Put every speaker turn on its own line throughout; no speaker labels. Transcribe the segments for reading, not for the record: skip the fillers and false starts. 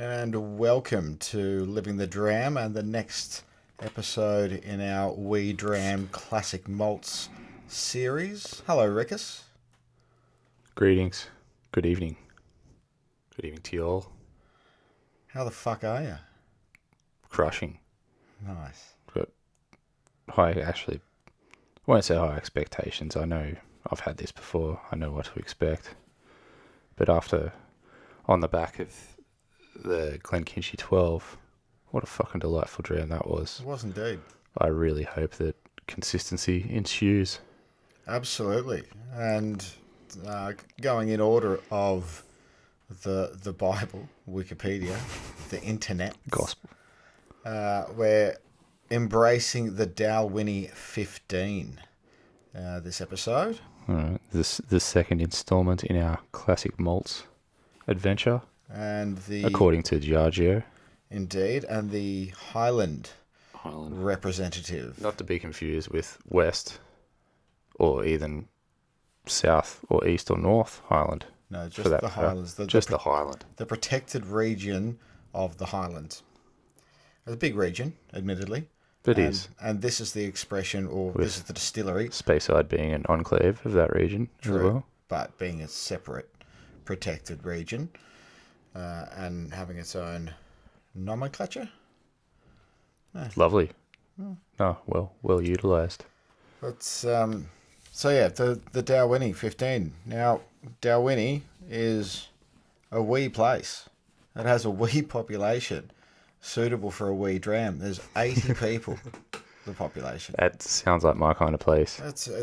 And welcome to Living the Dram and the next episode in our We Dram Classic Malts series. Hello, Rickus.
Greetings. Good evening. Good evening to you all.
How the fuck are you?
Crushing.
Nice.
But I won't say high expectations. I know I've had this before. I know what to expect. But on the back of the Glenkinchie 12, what a fucking delightful dram that was.
It was indeed.
I really hope that consistency ensues.
Absolutely. And going in order of the Bible, Wikipedia, the internet.
Gospel.
We're embracing the Dalwhinnie 15 this episode.
All right. The second installment in our Classic Malts adventure.
And
according to Giorgio.
Indeed. And the Highland representative.
Not to be confused with West or even South or East or North Highland.
No, just the Highlands.
The Highland.
The protected region of the Highlands. It's a big region, admittedly.
It is.
And this is the expression, or this is the distillery.
Speyside being an enclave of that region as well.
But being a separate protected region and having its own nomenclature.
Lovely. No, well utilised.
But, the Dalwhinnie 15. Now, Dalwhinnie is a wee place. It has a wee population suitable for a wee dram. There's 80 people, the population.
That sounds like my kind of place.
It's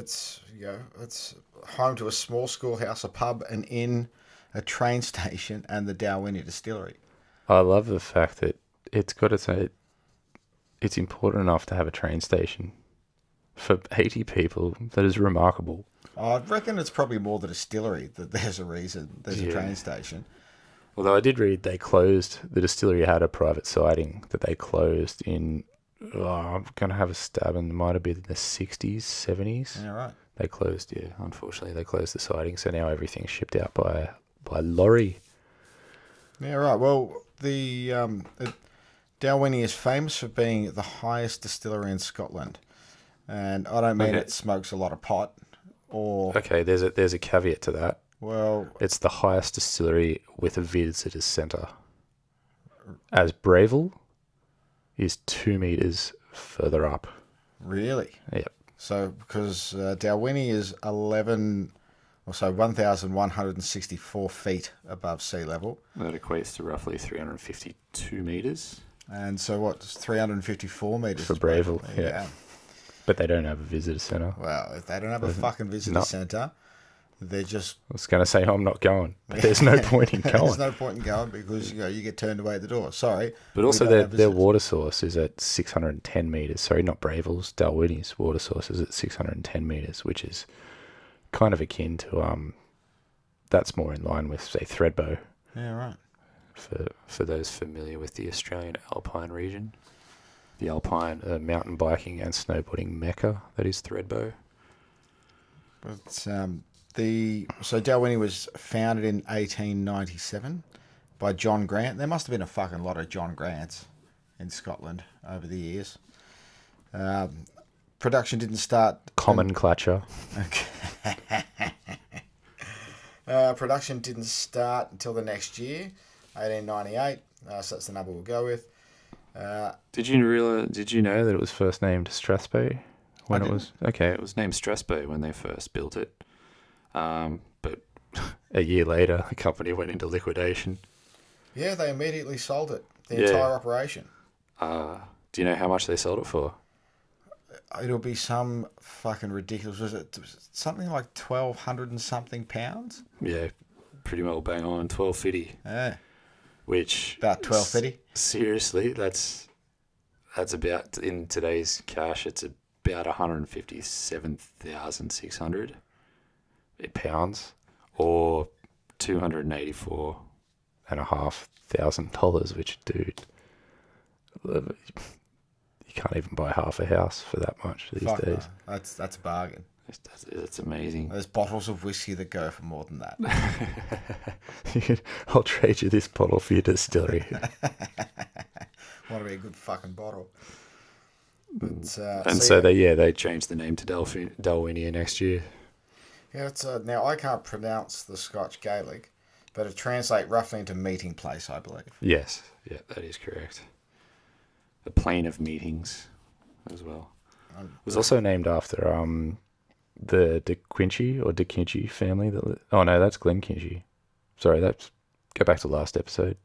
home to a small schoolhouse, a pub, an inn, a train station, and the Dalwhinnie distillery.
I love the fact that it's important enough to have a train station for 80 people. That is remarkable.
I reckon it's probably more the distillery that there's a reason there's a train station.
Although I did read the distillery had a private siding that they closed in, I'm going to have a stab, and it might have been the 60s, 70s.
Yeah, right.
They closed, unfortunately they closed the siding, so now everything's shipped out by lorry.
Yeah, right. Well, the Dalwhinnie is famous for being the highest distillery in Scotland. And I don't mean it smokes a lot of pot or...
Okay, there's a caveat to that.
Well...
It's the highest distillery with a visitor's centre. As Brayville is 2 metres further up.
Really?
Yep.
So, because Dalwhinnie is 1,164 feet above sea level.
That equates to roughly 352 metres.
And so what's 354 metres?
For Brayville, yeah. But they don't have a visitor centre.
Well, if they don't have a fucking visitor centre, they're just...
I was going to say, I'm not going. But there's no point in going.
There's no point in going because you get turned away at the door. Sorry.
But also their water source is at 610 metres. Sorry, not Brayville's, Dalwhinnie's water source is at 610 metres, which is kind of akin to... that's more in line with, say, Thredbo.
Yeah, right.
For those familiar with the Australian Alpine region. The Alpine mountain biking and snowboarding mecca that is Thredbo.
But Dalwhinnie was founded in 1897 by John Grant. There must have been a fucking lot of John Grants in Scotland over the years. Production didn't start...
Common clutcher.
Okay. Production didn't start until the next year, 1898. So that's the number we'll go with.
Did you know that it was first named Strathspey when it was? Okay, it was named Strathspey when they first built it. But a year later, the company went into liquidation.
Yeah, they immediately sold it. The entire operation.
Do you know how much they sold it for?
It'll be some fucking ridiculous. Was it something like 1,200 and something pounds?
Yeah, pretty well bang on, 12.50.
Yeah.
Which
about 12.50.
Seriously, that's about, in today's cash, it's about 157,600 pounds, or $284,500. Which, dude, you can't even buy half a house for that much these days.
No. That's a bargain.
It's amazing.
There's bottles of whiskey that go for more than that.
I'll trade you this bottle for your distillery.
Want to be a good fucking bottle. But,
they changed the name to Dalwhinnie next year.
Yeah, now I can't pronounce the Scotch Gaelic, but it translates roughly into meeting place, I believe.
Yes, yeah, that is correct. The plane of meetings, as well. It was also named after the De Quinchy family. Oh no, that's Glen Kinchy. Sorry, go back to last episode.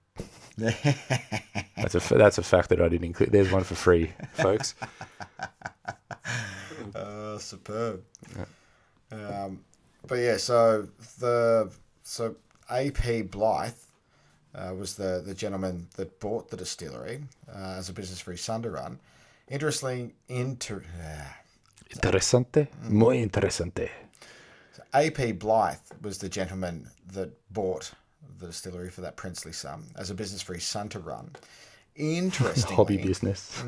That's a fact that I didn't include. There's one for free, folks.
Superb. Yeah. But yeah, so AP Blythe was the gentleman that bought the distillery as a business for his son to run. Interestingly,
Interessante, muy interesante.
So AP Blythe was the gentleman that bought the distillery for that princely sum as a business for his son to run. Interestingly,
hobby business.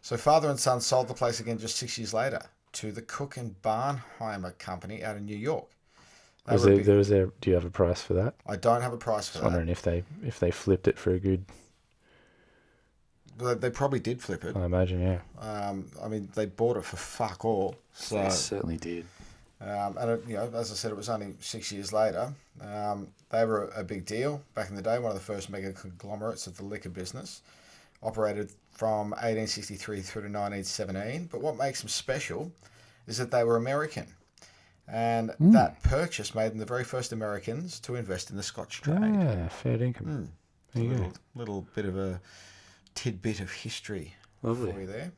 So father and son sold the place again just 6 years later to the Cook and Barnheimer Company out of New York.
Do you have a price for that?
I don't have a price for that.
I'm wondering if they flipped it for a good.
Well, they probably did flip it.
I imagine, yeah.
I mean, they bought it for fuck all. So
they certainly did.
And as I said, it was only 6 years later. They were a big deal back in the day. One of the first mega conglomerates of the liquor business. Operated from 1863 through to 1917. But what makes them special is that they were American. And that purchase made them the very first Americans to invest in the Scotch trade.
Yeah, fair income. There you go.
Little bit of a tidbit of history for you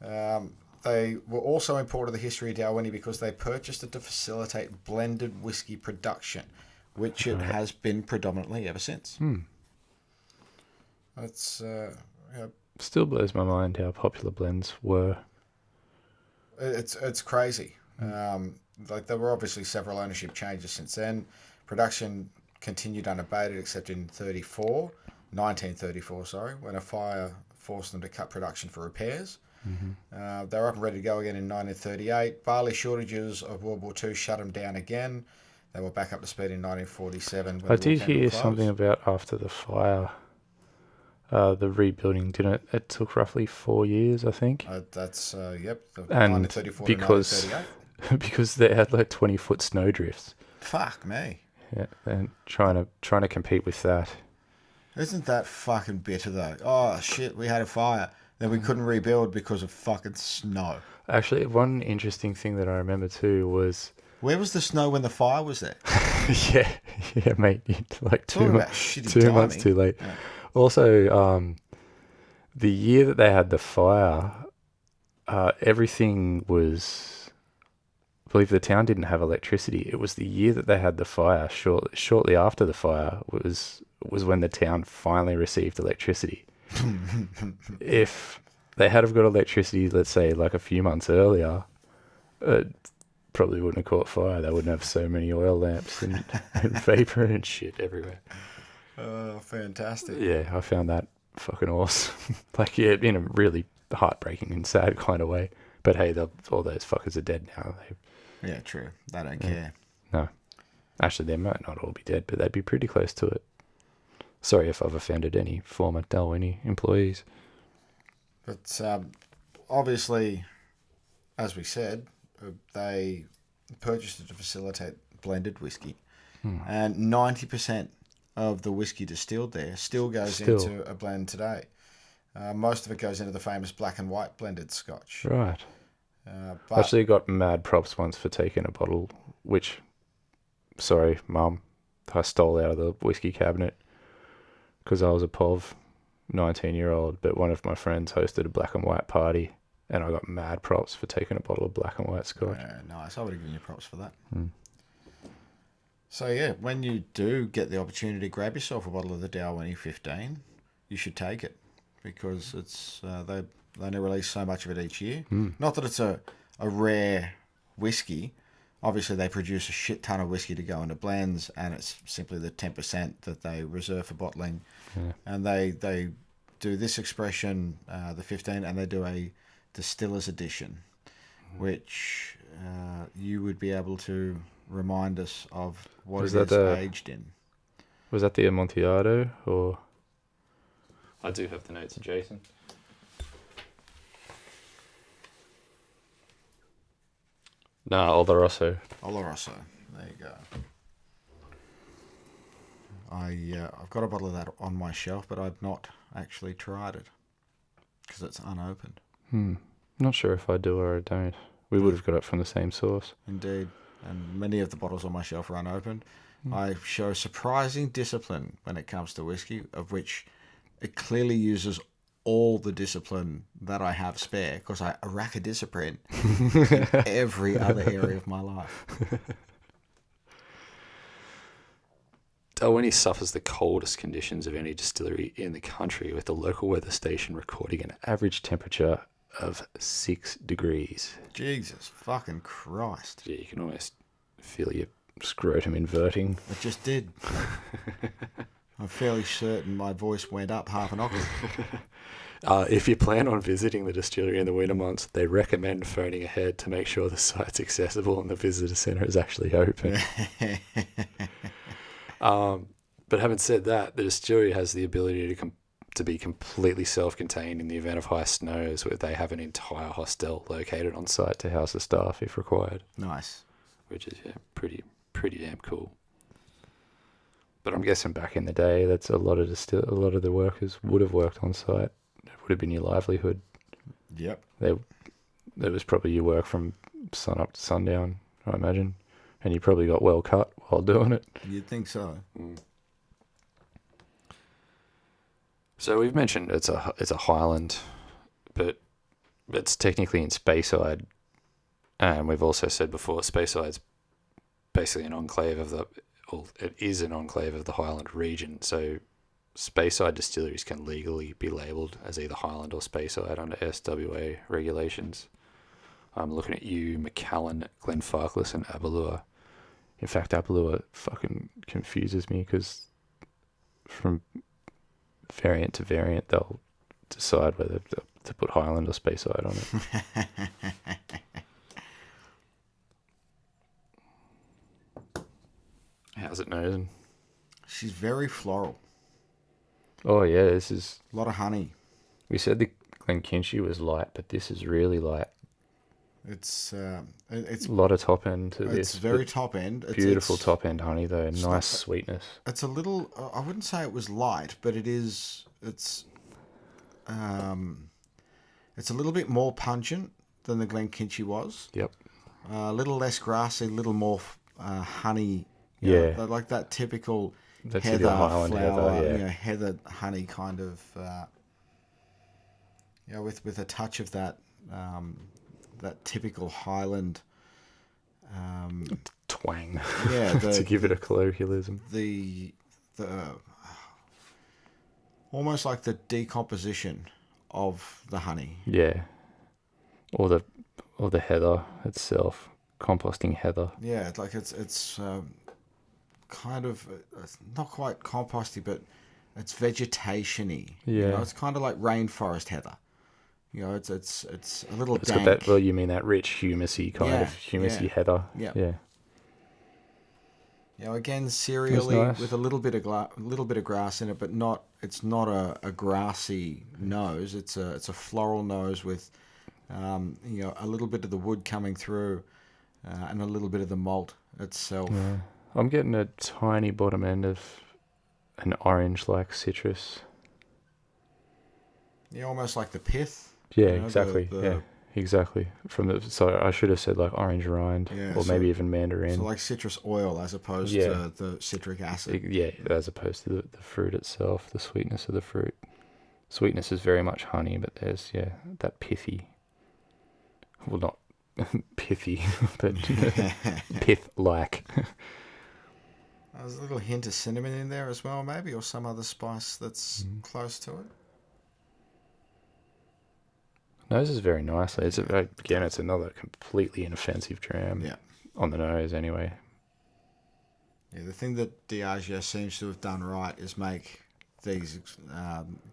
there. They were also important to the history of Dalwhinnie because they purchased it to facilitate blended whiskey production, which it has been predominantly ever since. It's
still blows my mind how popular blends were.
It's crazy. There were obviously several ownership changes since then. Production continued unabated except in 1934, when a fire forced them to cut production for repairs. They were up and ready to go again in 1938. Barley shortages of World War II shut them down again. They were back up to speed in 1947.
I did hear something about after the fire, the rebuilding, didn't it? It took roughly 4 years, I think.
That's, yep.
And
1934
because,
to 1938.
because they had like 20-foot snowdrifts.
Fuck me.
Yeah, and trying to compete with that.
Isn't that fucking bitter though? Oh shit, we had a fire. Then we couldn't rebuild because of fucking snow.
Actually, one interesting thing that I remember too was...
Where was the snow when the fire was there?
yeah, mate. Like 2 months too late. Yeah. Also, the year that they had the fire, everything was... I believe the town didn't have electricity. It was the year that they had the fire. Shortly after the fire was when the town finally received electricity. If they had have got electricity, let's say like a few months earlier, it probably wouldn't have caught fire. They wouldn't have so many oil lamps and vapor and shit everywhere.
Oh, fantastic.
Yeah, I found that fucking awesome. Like, yeah, in a really heartbreaking and sad kind of way. But hey, all those fuckers are dead now.
Yeah, true. They don't care.
No. Actually, they might not all be dead, but they'd be pretty close to it. Sorry if I've offended any former Dalwhinnie employees.
But obviously, as we said, they purchased it to facilitate blended whiskey. And 90% of the whiskey distilled there still goes into a blend today. Most of it goes into the famous black and white blended Scotch.
Right.
But
Actually got mad props once for taking a bottle, which, sorry, Mum, I stole out of the whiskey cabinet because I was a POV 19-year-old, but one of my friends hosted a black and white party and I got mad props for taking a bottle of black and white Scotch.
Nice. I would have given you props for that. So yeah, when you do get the opportunity to grab yourself a bottle of the Dalwhinnie 15, you should take it because it's they only release so much of it each year. Not that it's a rare whiskey. Obviously, they produce a shit ton of whiskey to go into blends, and it's simply the 10% that they reserve for bottling.
Yeah.
And they do this expression, the 15, and they do a distiller's edition, which you would be able to remind us of what
Was
it
that
is
the-
aged in.
Was that the Amontillado or? I do have the notes adjacent. Nah, Oloroso.
Oloroso. There you go. I've got a bottle of that on my shelf, but I've not actually tried it because it's unopened.
Not sure if I do or I don't. We would have got it from the same source.
Indeed, and many of the bottles on my shelf are unopened. I show surprising discipline when it comes to whiskey, of which it clearly uses all the discipline that I have spare, because I rack a discipline in every other area of my life.
Dalwhinnie suffers the coldest conditions of any distillery in the country, with the local weather station recording an average temperature of 6 degrees.
Jesus fucking Christ.
Yeah, you can almost feel your scrotum inverting.
It just did. I'm fairly certain my voice went up half an octave.
If you plan on visiting the distillery in the winter months, they recommend phoning ahead to make sure the site's accessible and the visitor centre is actually open. But having said that, the distillery has the ability to be completely self-contained in the event of high snows, where they have an entire hostel located on site to house the staff if required.
Nice.
Which is pretty damn cool. But I'm guessing back in the day, that's a lot of the workers would have worked on site. It would have been your livelihood.
Yep.
That was probably your work from sun up to sundown, I imagine. And you probably got well cut while doing it.
You'd think so.
So we've mentioned it's a highland, but it's technically in Speyside, and we've also said before Speyside's basically an enclave of it is an enclave of the Highland region. So Speyside distilleries can legally be labelled as either Highland or Speyside under SWA regulations. I'm looking at you, Macallan, Glenfarclas, and Aberlour. In fact, Aberlour fucking confuses me, because from variant to variant, they'll decide whether to put Highland or Speyside on it. How's it nosing?
She's very floral.
Oh yeah, this is
A lot of honey.
We said the Glenkinchie was light, but this is really light.
It's
A lot of top end to this.
It's very top end.
Beautiful top end honey though. Nice sweetness.
It's a little. I wouldn't say it was light, but it is. It's a little bit more pungent than the Glenkinchie was.
Yep.
A little less grassy, a little more honey.
Yeah.
Like that typical
That's
heather
your Highland
flower,
heather, yeah.
heather honey kind of. With a touch of that. That typical Highland
twang.
Yeah,
to give it a colloquialism.
The almost like the decomposition of the honey.
Yeah. Or the heather itself, composting heather.
Yeah, it's kind of not quite composty, but it's vegetation-y.
Yeah.
It's kind of like rainforest heather. It's a little
It's
dank.
got that. Well, you mean that rich humusy kind of humusy heather?
Yeah.
Yeah.
Again, cereally
nice.
with a little bit of grass in it, but not. It's not a grassy nose. It's a floral nose with, a little bit of the wood coming through, and a little bit of the malt itself.
Yeah. I'm getting a tiny bottom end of an orange-like citrus.
Yeah, almost like the pith.
Yeah, exactly. Yeah, exactly. So I should have said like orange rind, or maybe even mandarin.
So like citrus oil as opposed to the citric acid.
Yeah, as opposed to the fruit itself, the sweetness of the fruit. Sweetness is very much honey, but there's that pithy. Well, not pithy, but pith-like.
There's a little hint of cinnamon in there as well, maybe, or some other spice that's close to it.
Noses very nicely. It's another completely inoffensive dram.
Yeah.
On the nose, anyway.
Yeah, the thing that Diageo seems to have done right is make these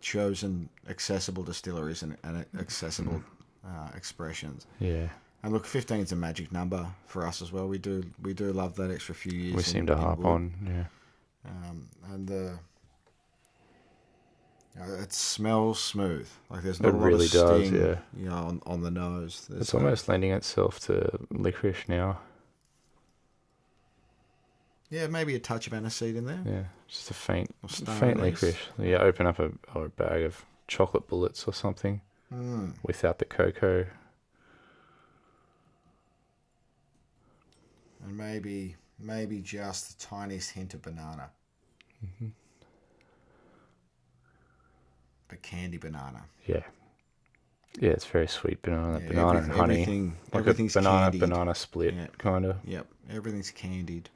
chosen accessible distilleries and accessible expressions.
Yeah.
And look, 15 is a magic number for us as well. We do love that extra few years.
We seem to harp
wood.
on, yeah.
And it smells smooth. Like there's not a lot
really
of sting,
does, yeah.
On the nose.
It's almost lending itself to licorice now.
Yeah, maybe a touch of aniseed in there.
Yeah, just a faint
anise.
licorice. Yeah, open up a bag of chocolate bullets or something without the cocoa.
And maybe just the tiniest hint of banana.
Mm-hmm.
But candy banana.
Yeah. Yeah, it's very sweet banana. Banana and honey.
Everything's
like a
candied.
banana split, kind of.
Yep, everything's candied.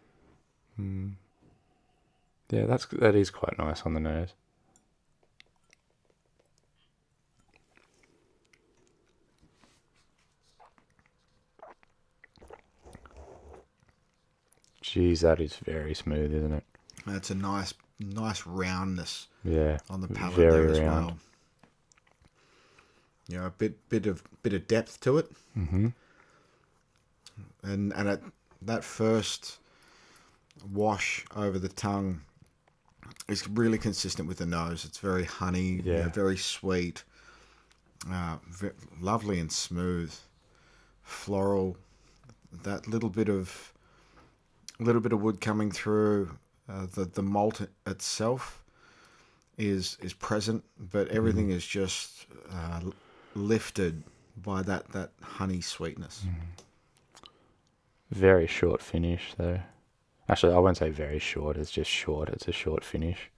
Yeah, that is quite nice on the nose. Jeez, that is very smooth, isn't it?
That's a nice roundness.
Yeah,
on the palate
very
there as
round.
well. You know, a bit of depth to it.
Mm-hmm.
And that first wash over the tongue is really consistent with the nose. It's very honey, very sweet, lovely and smooth, floral. That little bit of wood coming through. The malt itself is present, but everything is just lifted by that honey sweetness.
Very short finish, though. Actually, I won't say very short. It's just short. It's a short finish.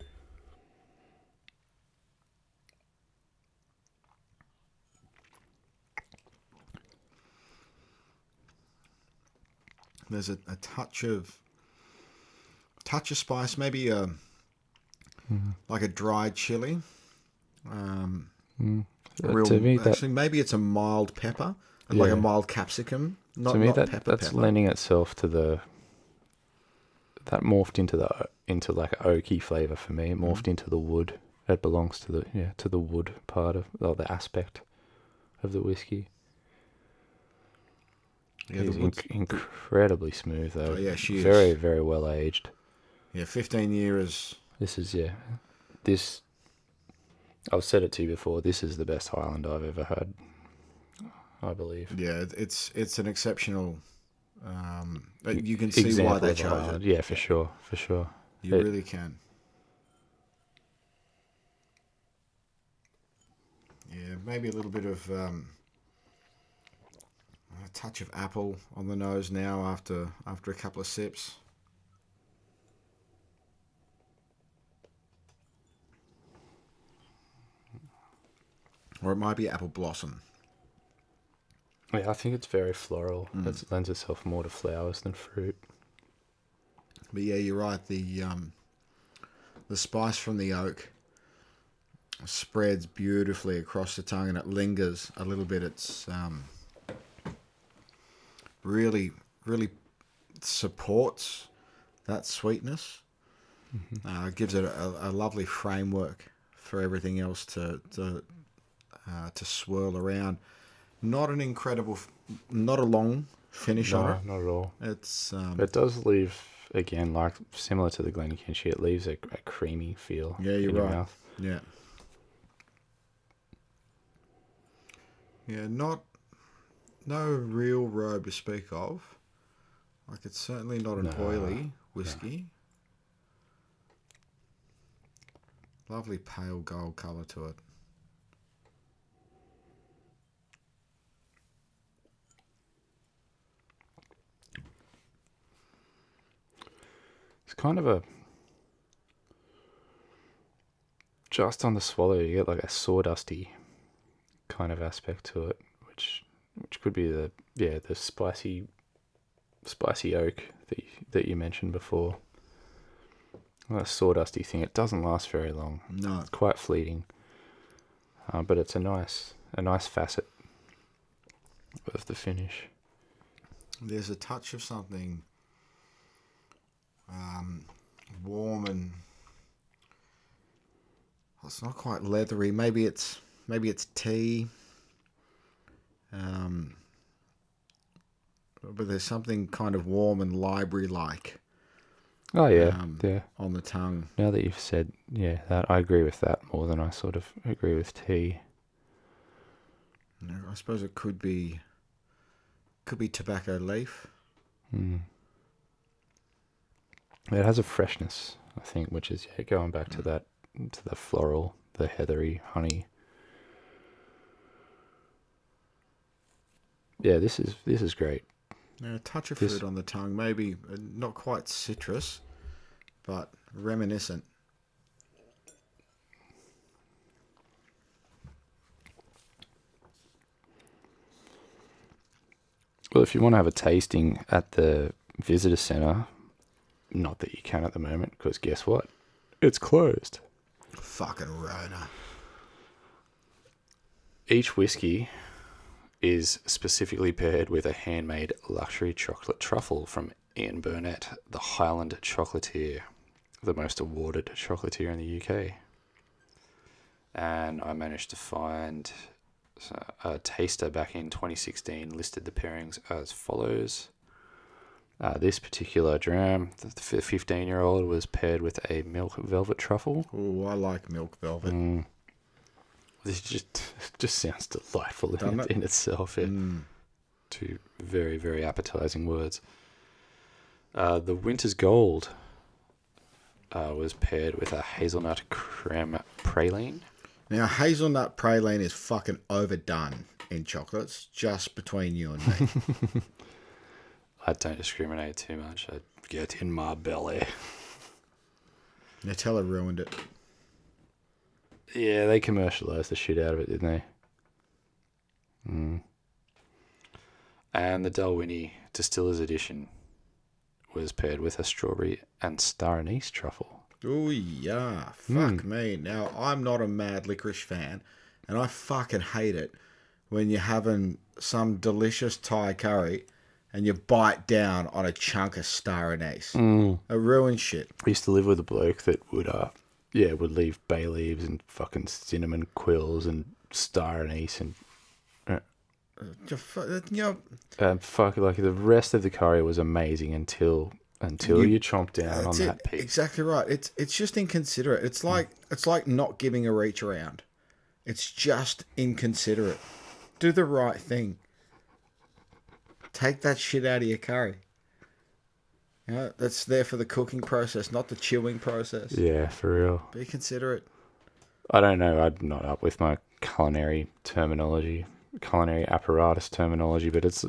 There's a touch of spice, maybe like a dried chili. Maybe it's a mild pepper, like a mild capsicum. Not
that's lending itself to that morphed into like an oaky flavor for me. It morphed into the wood. It belongs to the wood part of the aspect of the whiskey. Yeah, it's incredibly smooth though.
Oh, yeah, she is.
Very, very well aged.
Yeah, 15 years.
This is this. I've said it to you before. This is the best Highland I've ever had, I believe.
Yeah, it's an exceptional. You can see why they chose it.
Yeah, for sure.
You really can. Yeah, maybe a little bit of a touch of apple on the nose now after a couple of sips. Or it might be apple blossom.
Yeah, I think it's very floral. It lends itself more to flowers than fruit.
But yeah, you're right. The spice from the oak spreads beautifully across the tongue, and it lingers a little bit. It's really supports that sweetness. Gives it a lovely framework for everything else to swirl around. Not a long finish on it.
Not at all.
It's
it does leave, again, like similar to the Glencairn, it leaves a creamy feel.
Yeah, you're
in your
right.
mouth.
Yeah. Yeah, no real robe to speak of. Like, it's certainly not an oily whiskey. No. Lovely pale gold colour to it.
It's kind of just on the swallow, you get like a sawdusty kind of aspect to it, which could be the spicy oak that you mentioned before. That sawdusty thing. It doesn't last very long.
No,
it's quite fleeting. But it's a nice facet of the finish.
There's a touch of something warm, and it's not quite leathery. Maybe it's tea. but there's something kind of warm and library-like
Oh yeah, yeah.
on the tongue.
Now that you've said that, I agree with that more than I sort of agree with tea.
I suppose it could be tobacco leaf.
Mm. It has a freshness, I think, which is going back to that, to the floral, the heathery honey. Yeah, this is great.
A touch of fruit on the tongue, maybe not quite citrus, but reminiscent.
Well, if you want to have a tasting at the visitor centre, not that you can at the moment, because guess what? It's closed.
Fucking Rona.
Each whiskey is specifically paired with a handmade luxury chocolate truffle from Ian Burnett, the Highland chocolatier, the most awarded chocolatier in the UK. And I managed to find a taster back in 2016 listed the pairings as follows. This particular dram, the 15-year-old, was paired with a milk velvet truffle.
Oh, I like milk velvet.
This just sounds delightful in itself. Yeah. Two very, very appetizing words. The Winter's Gold was paired with a hazelnut creme praline.
Now, hazelnut praline is fucking overdone in chocolates, just between you and me.
I don't discriminate too much. I get in my belly.
Nutella ruined it.
Yeah, they commercialised the shit out of it, didn't they? And the Dalwhinnie Distiller's Edition was paired with a strawberry and star anise truffle.
Oh, yeah. Fuck me. Now, I'm not a mad licorice fan, and I fucking hate it when you're having some delicious Thai curry and you bite down on a chunk of star anise. It ruins shit.
I used to live with a bloke that would leave bay leaves and fucking cinnamon quills and star anise and like the rest of the curry was amazing until you chomped down on that piece.
Exactly right. It's just inconsiderate. It's like not giving a reach around. It's just inconsiderate. Do the right thing. Take that shit out of your curry. You know, that's there for the cooking process, not the chewing process.
Yeah, for real.
Be considerate.
I don't know. I'm not up with my culinary apparatus terminology, but it's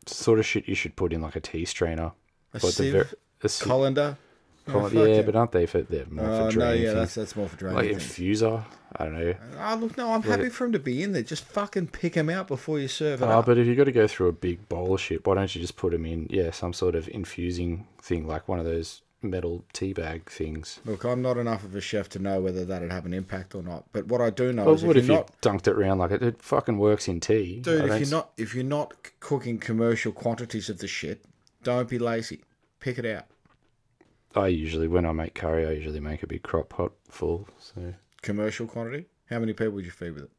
sort of shit you should put in like a tea strainer.
A colander.
Yeah, but aren't they they're more for draining?
No, yeah, that's more for draining.
Like infuser. I don't know.
Oh, look, no, I'm happy for them to be in there. Just fucking pick them out before you serve it up.
But if you got to go through a big bowl of shit, why don't you just put them in, some sort of infusing thing, like one of those metal tea bag things.
Look, I'm not enough of a chef to know whether that'd have an impact or not. But what I do know is
if you dunked it around like it fucking works in tea.
Dude, if you're not cooking commercial quantities of the shit, don't be lazy. Pick it out.
When I make curry, I usually make a big crock pot full. So
commercial quantity? How many people would you feed with it?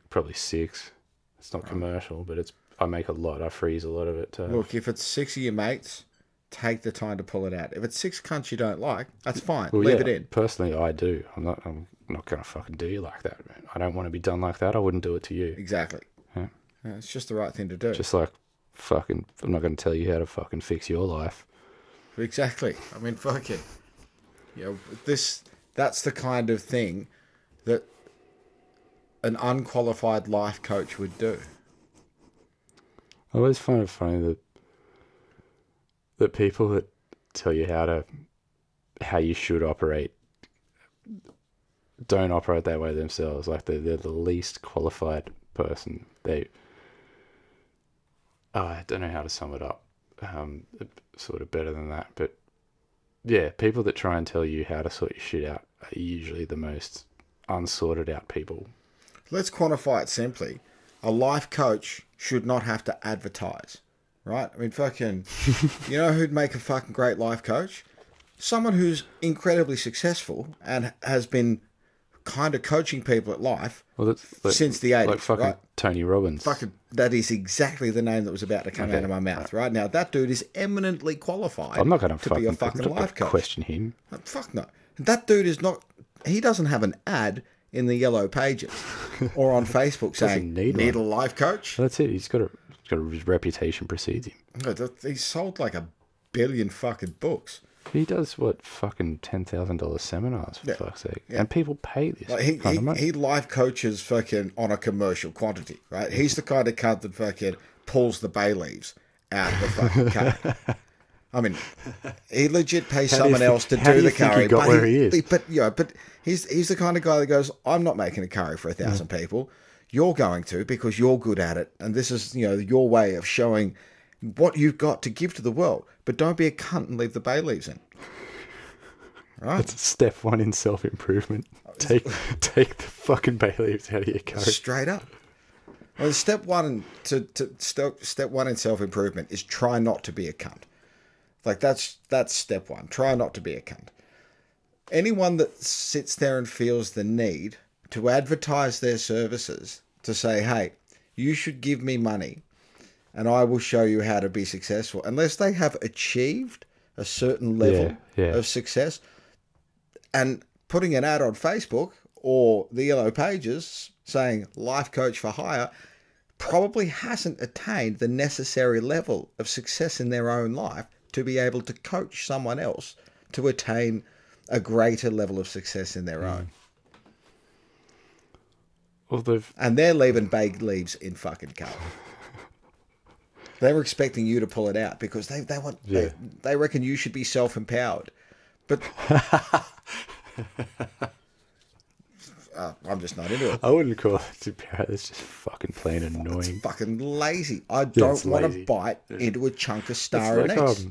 Probably 6. It's not commercial, but I make a lot. I freeze a lot of it.
Look, if it's 6 of your mates, take the time to pull it out. If it's 6 cunts you don't like, that's fine. Leave it in.
Personally, I do. I'm not going to fucking do you like that, man. I don't want to be done like that. I wouldn't do it to you.
Exactly.
Yeah.
It's just the right thing to do.
Just like fucking, I'm not going to tell you how to fucking fix your life.
Exactly. I mean, fuck it. That's the kind of thing that an unqualified life coach would do.
I always find it funny that people that tell you how you should operate don't operate that way themselves. Like they're the least qualified person. I don't know how to sum it up. Sort of better than that, but yeah, people that try and tell you how to sort your shit out are usually the most unsorted out people.
Let's quantify it simply. A life coach should not have to advertise, right? I mean, fucking, you know who'd make a fucking great life coach? Someone who's incredibly successful and has been kind of coaching people at life
Well, that's like,
since the 80s,
like fucking
right?
Tony Robbins.
Fucking, that is exactly the name that was about to come out of my mouth, right? Now, that dude is eminently qualified
I'm not going
to be a fucking life coach.
question him.
Fuck no. That dude is not... He doesn't have an ad in the Yellow Pages or on Facebook saying, need a life coach.
That's it. He's got his reputation precedes him.
He sold like 1 billion fucking books.
He does what, fucking $10,000 seminars, for fuck's sake.
Yeah.
And people pay this.
Like he life coaches fucking on a commercial quantity, right? He's the kind of cunt that fucking pulls the bay leaves out of the fucking curry. I mean, he legit pays someone else to do the curry. But he's the kind of guy that goes, I'm not making a curry for 1,000 people. You're going to, because you're good at it, and this is, your way of showing what you've got to give to the world. But don't be a cunt and leave the bay leaves in. Right?
That's step one in self-improvement. Take the fucking bay leaves out of your curry.
Straight up. Well, step one in self-improvement is try not to be a cunt. Like that's step one. Try not to be a cunt. Anyone that sits there and feels the need to advertise their services, to say, hey, you should give me money and I will show you how to be successful, unless they have achieved a certain level of success, and putting an ad on Facebook or the Yellow Pages saying life coach for hire probably hasn't attained the necessary level of success in their own life to be able to coach someone else to attain a greater level of success in their own.
Well,
and they're leaving bay leaves in fucking car. They were expecting you to pull it out because they reckon you should be self-empowered. But I'm just not into it.
I wouldn't call it empowered. It's just fucking plain annoying.
It's fucking lazy. I don't want to bite into a chunk of star anise.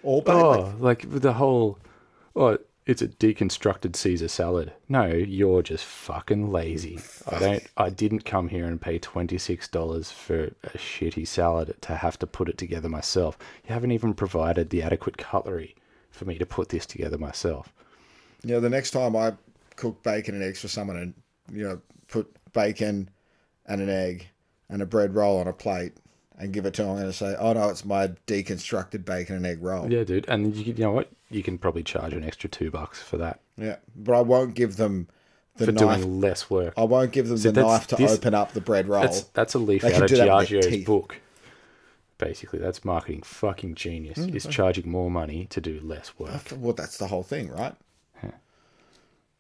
Like with the whole, it's a deconstructed Caesar salad. No, you're just fucking lazy. I didn't come here and pay $26 for a shitty salad to have to put it together myself. You haven't even provided the adequate cutlery for me to put this together myself.
The next time I cook bacon and eggs for someone and, put bacon and an egg and a bread roll on a plate and give it to them, I'm going to say, oh no, it's my deconstructed bacon and egg roll.
Yeah, dude. And you know what? You can probably charge an extra $2 for that.
Yeah, but I won't give them the knife.
Doing less work.
I won't give them the knife to open up the bread roll.
That's a leaf out of Giorgio's book. Basically, that's marketing fucking genius. Is charging more money to do less work.
Well, that's the whole thing, right?
Yeah.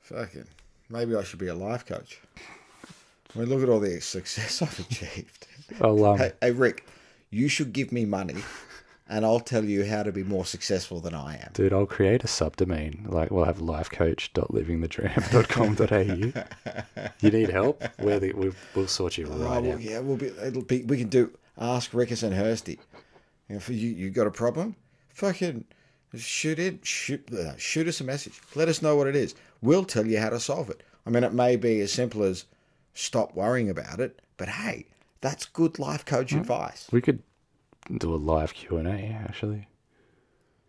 Fucking. Maybe I should be a life coach. I mean, look at all the success I've achieved. Hey, Rick, you should give me money and I'll tell you how to be more successful than I am.
Dude, I'll create a subdomain. Like, we'll have lifecoach.livingthedram.com.au. You need help? We'll sort you right out.
Yeah, we can do Ask Rickus and Hursty. For you got a problem? Fucking shoot us a message. Let us know what it is. We'll tell you how to solve it. I mean, it may be as simple as stop worrying about it, but hey, that's good life coach advice.
We could do a live Q&A, actually.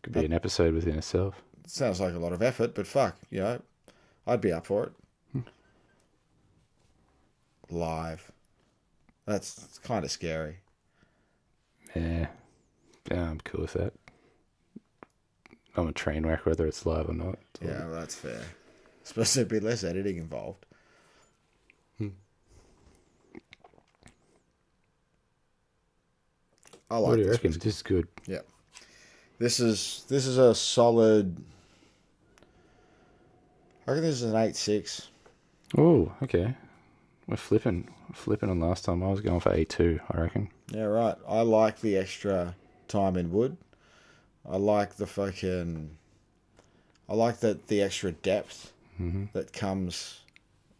Could be an episode within itself.
Sounds like a lot of effort, but fuck, I'd be up for it. Live. That's kind of scary.
Yeah, I'm cool with that. I'm a train wreck whether it's live or not.
Yeah, well, that's fair. Supposed to be less editing involved. I like
what do you
this
reckon? This is good.
Yeah. This is a solid... I reckon this is an 8.6.
Oh, okay. We're flipping on last time. I was going for A2, I reckon.
Yeah, right. I like the extra time in wood. I like the extra depth that comes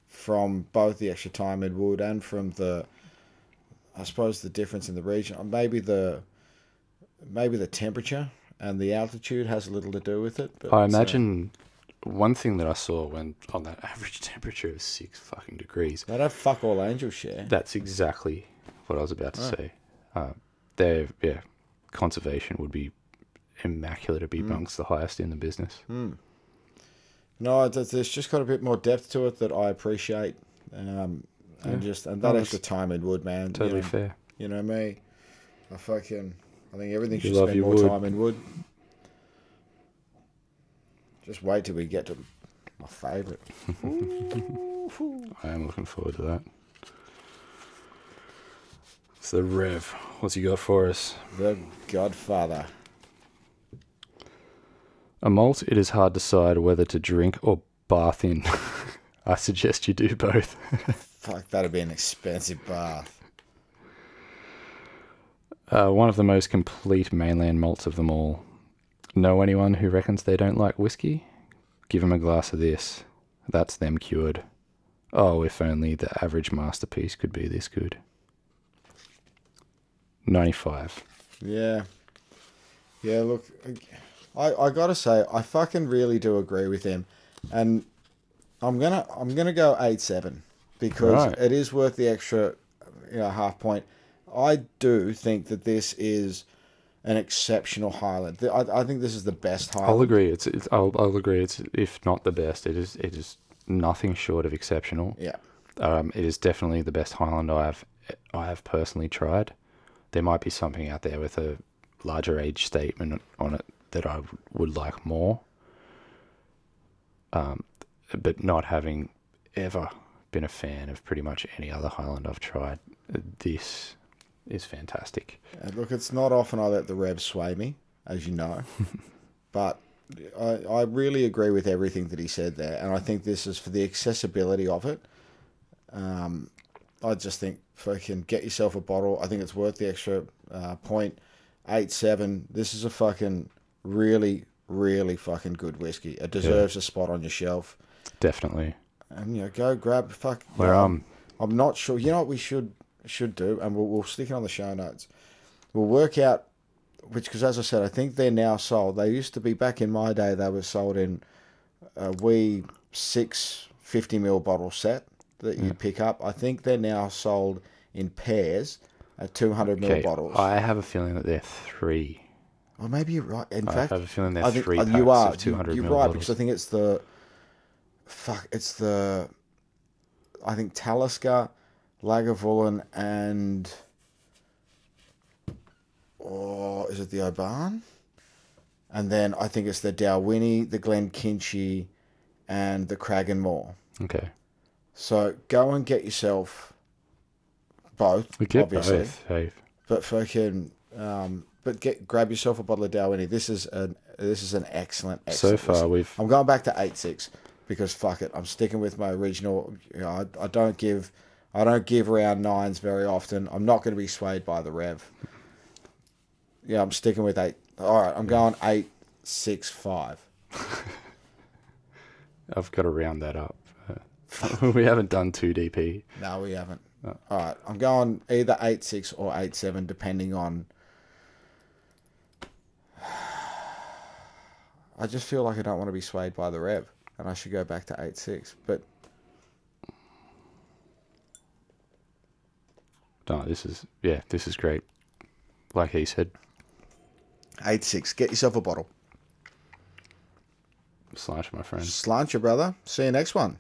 from both the extra time in wood and from I suppose the difference in the region. Maybe the temperature and the altitude has a little to do with it. But
I imagine one thing that I saw when on that average temperature of 6 fucking degrees.
They don't fuck all angels share.
That's exactly what I was about to say. Conservation would be immaculate. It'd be amongst the highest in the business.
No, there's just got a bit more depth to it that I appreciate. And that extra time in wood, man.
Totally fair.
You know me. I think everything should
love
spend
your
more
wood.
time in wood. Just wait till we get to my favourite.
I am looking forward to that. It's the Rev. What's he got for us?
The Godfather.
A malt, it is hard to decide whether to drink or bath in. I suggest you do both.
Fuck, that'd be an expensive bath.
One of the most complete mainland malts of them all. Know anyone who reckons they don't like whiskey? Give them a glass of this. That's them cured. Oh, if only the average masterpiece could be this good. 95.
Yeah. Yeah, look, I gotta say, I fucking really do agree with him. And I'm gonna go 8.7 because it is worth the extra half point. I do think that this is an exceptional Highland. I think this is the best Highland.
I'll agree. I'll agree. It's, if not the best, it is nothing short of exceptional.
Yeah.
It is definitely the best Highland I have personally tried. There might be something out there with a larger age statement on it that I would like more. But not having ever been a fan of pretty much any other Highland I've tried, this is fantastic.
Look, it's not often I let the Revs sway me, as you know. But I really agree with everything that he said there. And I think this is for the accessibility of it. I just think fucking get yourself a bottle. I think it's worth the extra point. 8.7. This is a fucking really, really fucking good whiskey. It deserves a spot on your shelf.
Definitely.
And go grab I'm not sure. You know what we should do, and we'll stick it on the show notes. We'll work out because as I said, I think they're now sold. They used to be back in my day. They were sold in a wee 650ml bottle set that you'd pick up. I think they're now sold in pairs at 200ml bottles.
I have a feeling that they're 3.
Or maybe you're right. In fact,
I have a feeling they're 3 packs
you are.
of 200ml
You're right
bottles.
because I think it's I think Talisker, Lagavulin, and is it the Oban? And then I think it's the Dalwhinnie, the Glenkinchie, and the Cragganmore.
Okay.
So go and get yourself both.
We get
obviously.
both. Hey.
But fucking, grab yourself a bottle of Dalwhinnie. This is an excellent.
So far,
I'm going back to 8.6 because fuck it, I'm sticking with my original. I don't give around 9s very often. I'm not going to be swayed by the Rev. Yeah, I'm sticking with 8. All right, I'm going 8.65.
I've got to round that up. We haven't done 2 DP.
No, we haven't.
No.
All right, I'm going either 8.6 or 8.7, depending on. I just feel like I don't want to be swayed by the Rev, and I should go back to 8.6. But
no, this is great. Like he said,
8.6. Get yourself a bottle.
sláinte, my friend.
Sláinte, brother. See you next one.